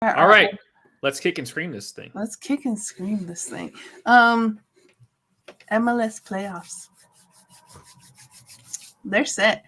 All right. Let's kick and scream this thing. Let's kick and scream this thing. MLS playoffs. They're set.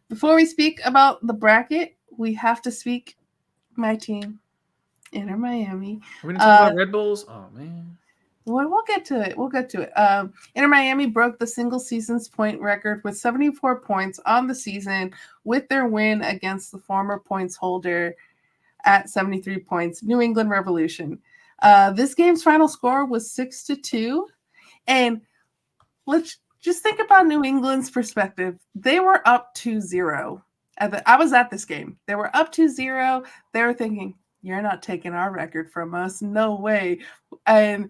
Before we speak about the bracket, we have to speak my team, Inter Miami. Are we going to talk about Red Bulls? Oh, man. We'll get to it. Inter Miami broke the single season's point record with 74 points on the season with their win against the former points holder at 73 points, New England Revolution. This game's final score was 6-2. And let's just think about New England's perspective. They were up 2-0. I was at this game. They were up 2-0. They were thinking, you're not taking our record from us. No way. And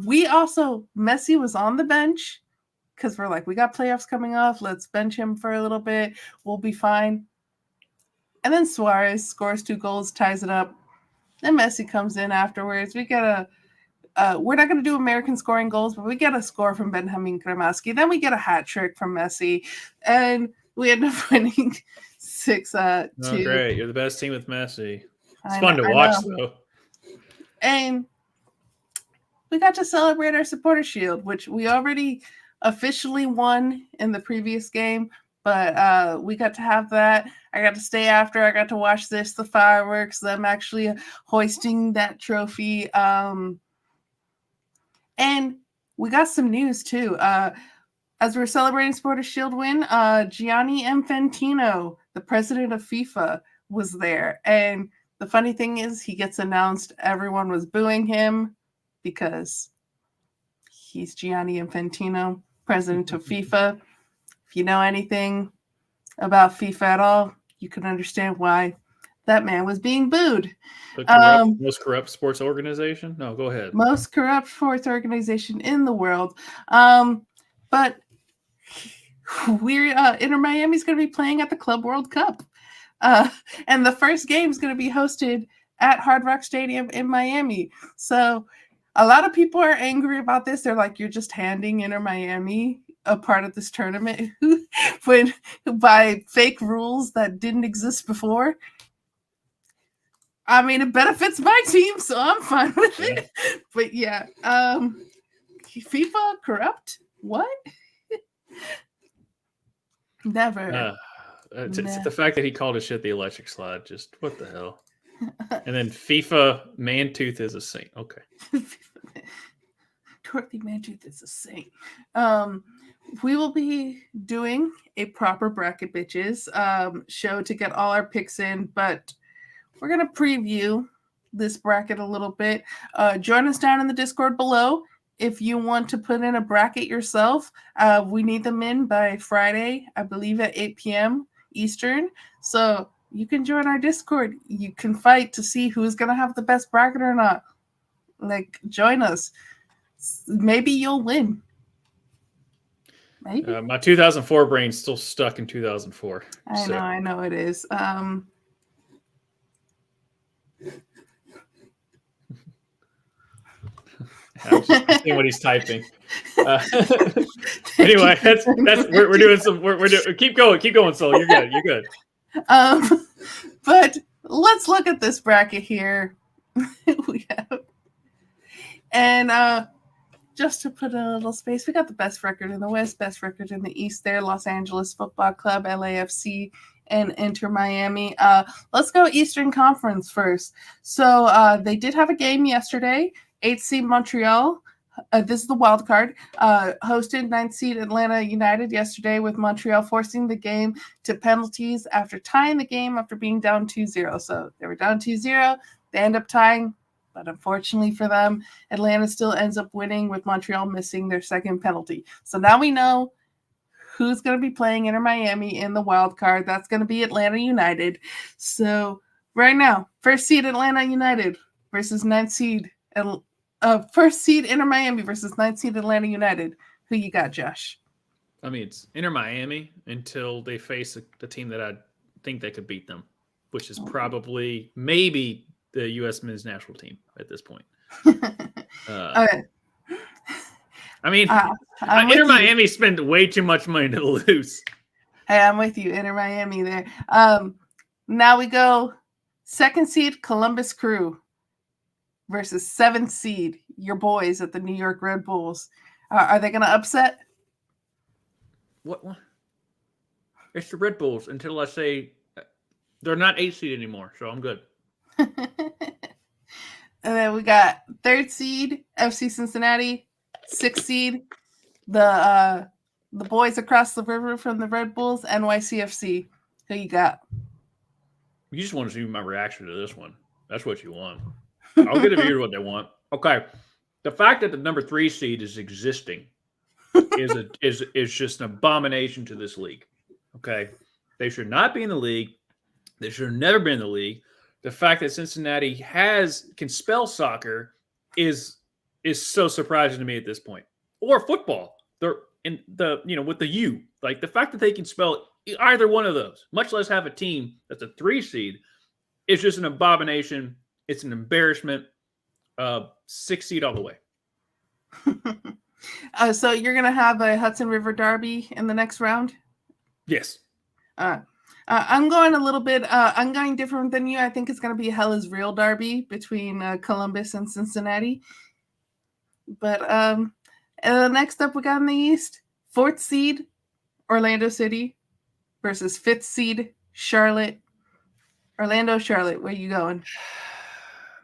we also, Messi was on the bench because we're like, we got playoffs coming up. Let's bench him for a little bit. We'll be fine. And then Suarez scores 2 goals, ties it up. Then Messi comes in afterwards. We get we're not going to do American scoring goals, but we get a score from Benjamin Gramaski. Then we get a hat trick from Messi. And we end up winning 6-2. Oh, great. You're the best team with Messi. It's fun to watch, though. And we got to celebrate our supporter shield, which we already officially won in the previous game, but we got to have that. I got to stay after. I got to watch the fireworks, them actually hoisting that trophy. And we got some news, too. As we're celebrating supporter shield win, Gianni Infantino, the president of FIFA, was there. And the funny thing is, he gets announced. Everyone was booing him because he's Gianni Infantino, president of FIFA. If you know anything about FIFA at all, you can understand why that man was being booed. Most corrupt sports organization? No, go ahead. Most corrupt sports organization in the world. But we're Inter Miami's going to be playing at the Club World Cup. And the first game is going to be hosted at Hard Rock Stadium in Miami. So a lot of people are angry about this. They're like, you're just handing Inter Miami a part of this tournament by fake rules that didn't exist before. I mean, it benefits my team, so I'm fine with it. But yeah, FIFA corrupt? What? Never. The fact that he called his shit the electric slide, just what the hell? And then FIFA Mantooth is a saint. Okay. Dorothy Mantooth is a saint. We will be doing a proper bracket bitches show to get all our picks in, but we're going to preview this bracket a little bit. Join us down in the Discord below. If you want to put in a bracket yourself, we need them in by Friday, I believe at 8 p.m. Eastern. So you can join our Discord. You can fight to see who's going to have the best bracket or not. Like, join us. Maybe you'll win. Maybe. My 2004 brain's still stuck in 2004. I know it is. I'm seeing what he's typing. Anyway, we're doing some. We're doing. Keep going, Sol. You're good. But let's look at this bracket here. We have, and just to put a little space, we got the best record in the West, best record in the East. There, Los Angeles Football Club, LAFC, and Inter Miami. Let's go Eastern Conference first. So they did have a game yesterday. 8th seed Montreal. This is the wild card. Hosted 9th seed Atlanta United yesterday, with Montreal forcing the game to penalties after tying the game after being down 2-0. So they were down 2-0. They end up tying, but unfortunately for them, Atlanta still ends up winning, with Montreal missing their second penalty. So now we know who's going to be playing Inter Miami in the wild card. That's going to be Atlanta United. So right now, first seed Atlanta United versus 9th seed first seed Inter Miami versus 9th seed Atlanta United. Who you got, Josh? I mean, it's Inter Miami until they face the team that I think they could beat them, which is probably maybe the U.S. men's national team at this point. Okay. I mean, Inter Miami spent way too much money to lose. Hey, I'm with you, Inter Miami there. Now we go Second seed Columbus Crew versus 7th seed your boys at the New York Red Bulls. Are they going to upset? What? It's the Red Bulls until I say they're not 8th seed anymore, so I'm good. And then we got 3rd seed FC Cincinnati, 6th seed the boys across the river from the Red Bulls, NYCFC. Who you got? You just want to see my reaction to this one. That's what you want. I'll give the viewers what they want. Okay. The fact that the number 3 seed is existing is just an abomination to this league. Okay. They should not be in the league. They should have never been in the league. The fact that Cincinnati can spell soccer is so surprising to me at this point. Or football. They're in the with the U. Like the fact that they can spell either one of those, much less have a team that's a 3 seed, is just an abomination. It's an embarrassment. 6 seed all the way. So you're gonna have a Hudson River Derby in the next round? Yes. I'm going a little bit. I'm going different than you. I think it's going to be Hella's real derby between Columbus and Cincinnati. But next up, we got in the East, 4th seed Orlando City versus 5th seed Charlotte. Orlando, Charlotte, where you going?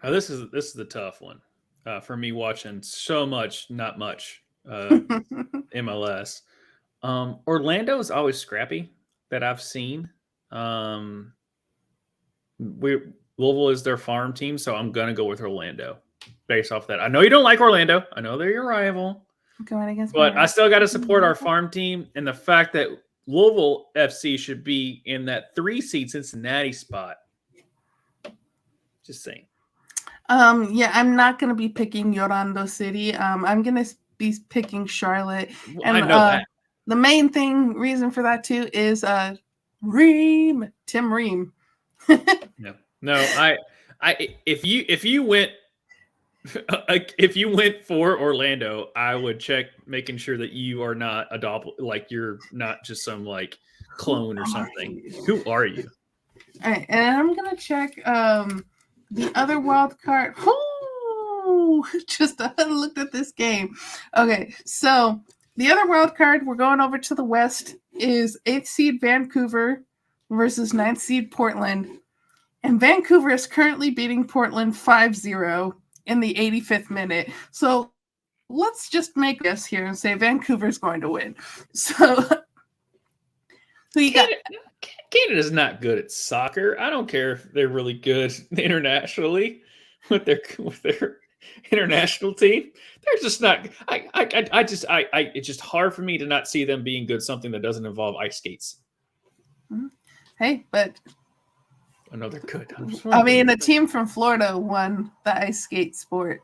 Now this is the tough one for me. Watching so much, not much MLS. Orlando is always scrappy that I've seen. Louisville is their farm team, so I'm gonna go with Orlando based off that. I know you don't like Orlando. I know they're your rival. Going against, but I still got to support our farm team, and the fact that Louisville FC should be in that 3 seed Cincinnati spot. Just saying. Yeah, I'm not gonna be picking Orlando City. I'm gonna be picking Charlotte, and I know that. The main reason for that too is Tim Ream. No, I if you went for Orlando, I would check making sure that you are not like you're not just some like clone or something. Who are you? All right, and I'm gonna check the other wild card. Just looked at this game. Okay, so the other wild card, we're going over to the West, is 8th seed Vancouver versus 9th seed Portland. And Vancouver is currently beating Portland 5-0 in the 85th minute. So let's just make a guess here and say Vancouver's going to win. So you got Canada's not good at soccer. I don't care if they're really good internationally with their international team. They're just not. It's just hard for me to not see them being good. Something that doesn't involve ice skates. Hey, but I know they're good. I mean, a team from Florida won the ice skate sport.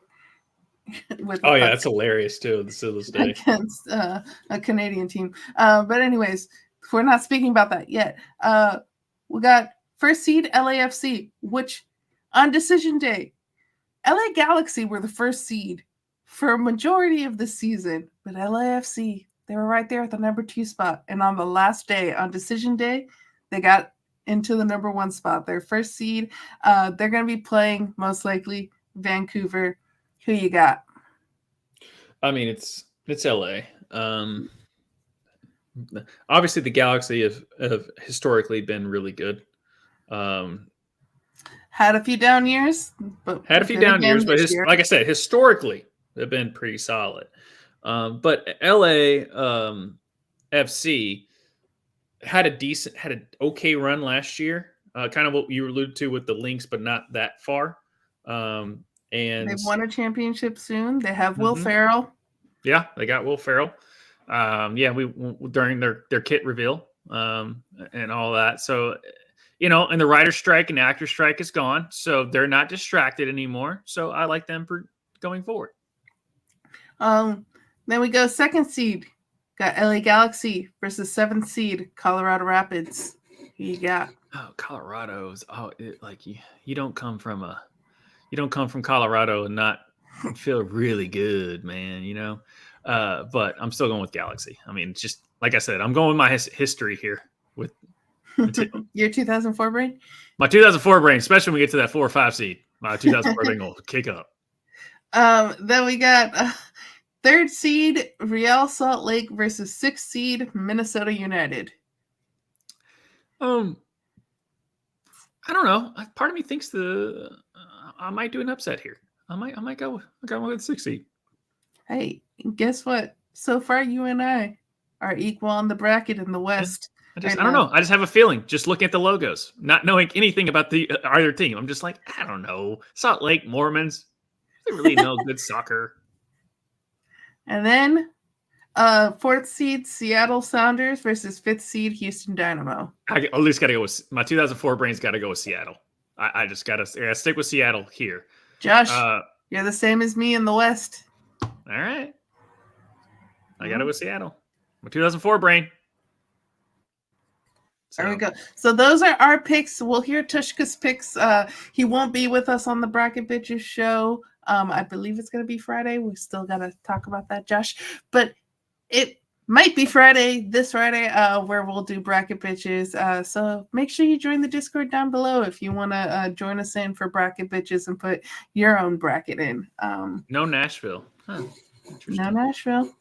That's hilarious too. To this day against a Canadian team. But anyways, we're not speaking about that yet. We got 1st seed LAFC, which on decision day, LA Galaxy were the 1st seed for a majority of the season, but LAFC, they were right there at the number 2 spot. And on the last day, on decision day, they got into the number 1 spot. Their 1st seed. They're going to be playing most likely Vancouver. Who you got? I mean, it's LA. Obviously, the Galaxy have historically been really good. Had a few down years, but like I said, historically they've been pretty solid. But LA FC had an okay run last year. Kind of what you alluded to with the Lynx, but not that far. And they've won a championship soon. They have Will Ferrell. Yeah, they got Will Ferrell. We during their kit reveal and all that. So, and the writer's strike and actor strike is gone, so they're not distracted anymore. So I like them for going forward. Then we go 2nd seed. Got LA Galaxy versus 7th seed Colorado Rapids. Who you got? Oh, Colorado's. You don't come from Colorado and not feel really good, man. But I'm still going with Galaxy. I mean, just like I said, I'm going with my history here with Your 2004 brain? My 2004 brain, especially when we get to that 4 or 5 seed. My 2004 brain will kick up. Then we got 3rd seed Real Salt Lake versus 6th seed Minnesota United. I don't know. Part of me thinks I might do an upset here. I might go with the 6th seed. Hey, guess what? So far, you and I are equal on the bracket in the West. I don't know. I just have a feeling, just looking at the logos, not knowing anything about the either team. I'm just like, I don't know. Salt Lake Mormons, they really know good soccer. And then 4th seed Seattle Sounders versus 5th seed Houston Dynamo. I at least got to go with my 2004 brain's got to go with Seattle. I just got to stick with Seattle here. Josh, you're the same as me in the West. All right. I got to go with Seattle. My 2004 brain. So. There we go. So those are our picks. We'll hear Tushka's picks. He won't be with us on the Bracket Bitches show. I believe it's going to be Friday. We still got to talk about that, Josh. But it might be this Friday, where we'll do Bracket Bitches. So make sure you join the Discord down below if you want to join us in for Bracket Bitches and put your own bracket in. No Nashville. Huh. No Nashville.